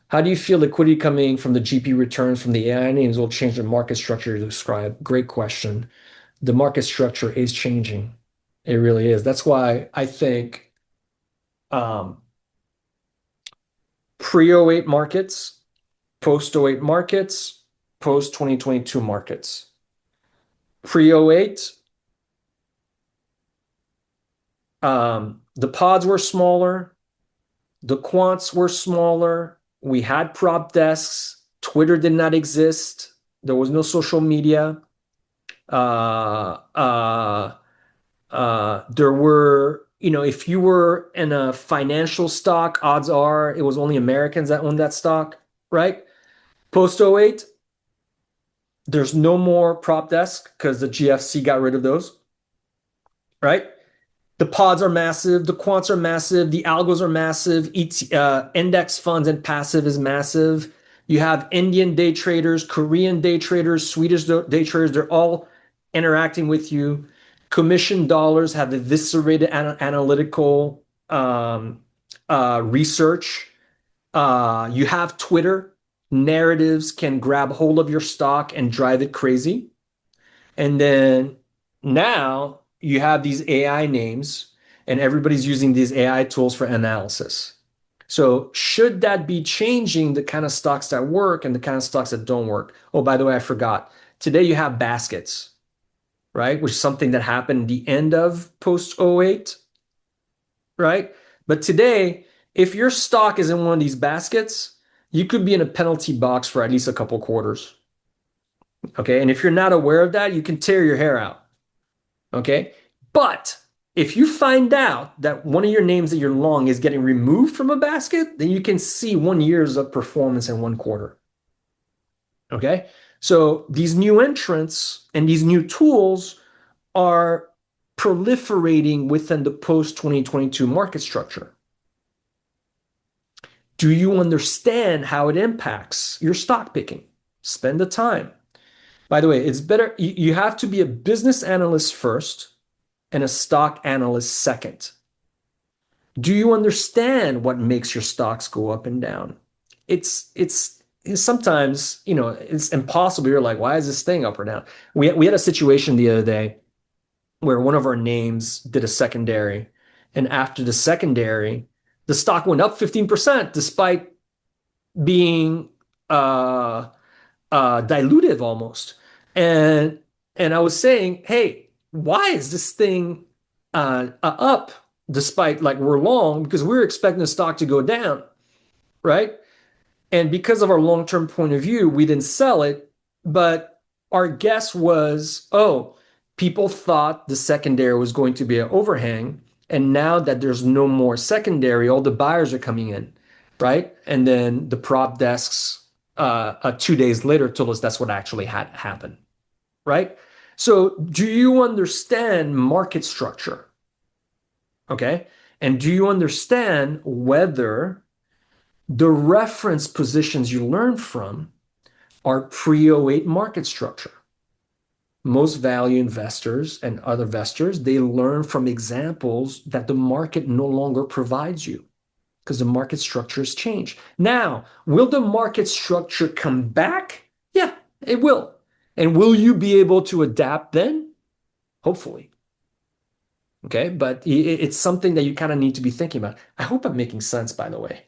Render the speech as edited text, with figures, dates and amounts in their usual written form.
How do you feel liquidity coming from the GP returns from the AI names will change the market structure you describe? Great question. The market structure is changing. It really is. That's why I think um, pre-08 markets, post-08 markets, post-2022 markets. Pre-08, the pods were smaller, the quants were smaller. We had prop desks. Twitter did not exist. There was no social media. Uh, uh, there were, if you were in a financial stock, odds are it was only Americans that owned that stock, right? Post '08, there's no more prop desk because the GFC got rid of those, right? The pods are massive, the quants are massive, the algos are massive, index funds and passive is massive. You have Indian day traders, Korean day traders, Swedish day traders, they're all interacting with you. Commission dollars have eviscerated analytical research. You have Twitter. Narratives can grab hold of your stock and drive it crazy. And then now you have these AI names, and everybody's using these AI tools for analysis. So, should that be changing the kind of stocks that work and the kind of stocks that don't work? Oh, by the way, I forgot. Today you have baskets, right? Which is something that happened at the end of post '08, right? But today, if your stock is in one of these baskets, you could be in a penalty box for at least a couple quarters. Okay. And if you're not aware of that, you can tear your hair out. Okay. But if you find out that one of your names that you're long is getting removed from a basket, then you can see 1 year's of performance in 1 quarter. Okay. So these new entrants and these new tools are proliferating within the post 2022 market structure. Do you understand how it impacts your stock picking? Spend the time. By the way, it's better, you have to be a business analyst first and a stock analyst second. Do you understand what makes your stocks go up and down? It's sometimes, it's impossible. You're like, why is this thing up or down? We had a situation the other day where one of our names did a secondary, and after the secondary, the stock went up 15% despite being dilutive almost. And and I was saying, hey, why is this thing up despite like we're long because we're expecting the stock to go down, right? And because of our long-term point of view, we didn't sell it, but our guess was, oh, people thought the secondary was going to be an overhang, and now that there's no more secondary, all the buyers are coming in, right? And then the prop desks 2 days later told us that's what actually had happened, right? So, do you understand market structure? Okay. And do you understand whether the reference positions you learn from are pre '08 market structure? Most value investors and other investors, they learn from examples that the market no longer provides you because the market structure has changed. Now, will the market structure come back? Yeah, it will. And will you be able to adapt then? Hopefully. Okay. But it's something that you kind of need to be thinking about. I hope I'm making sense, by the way.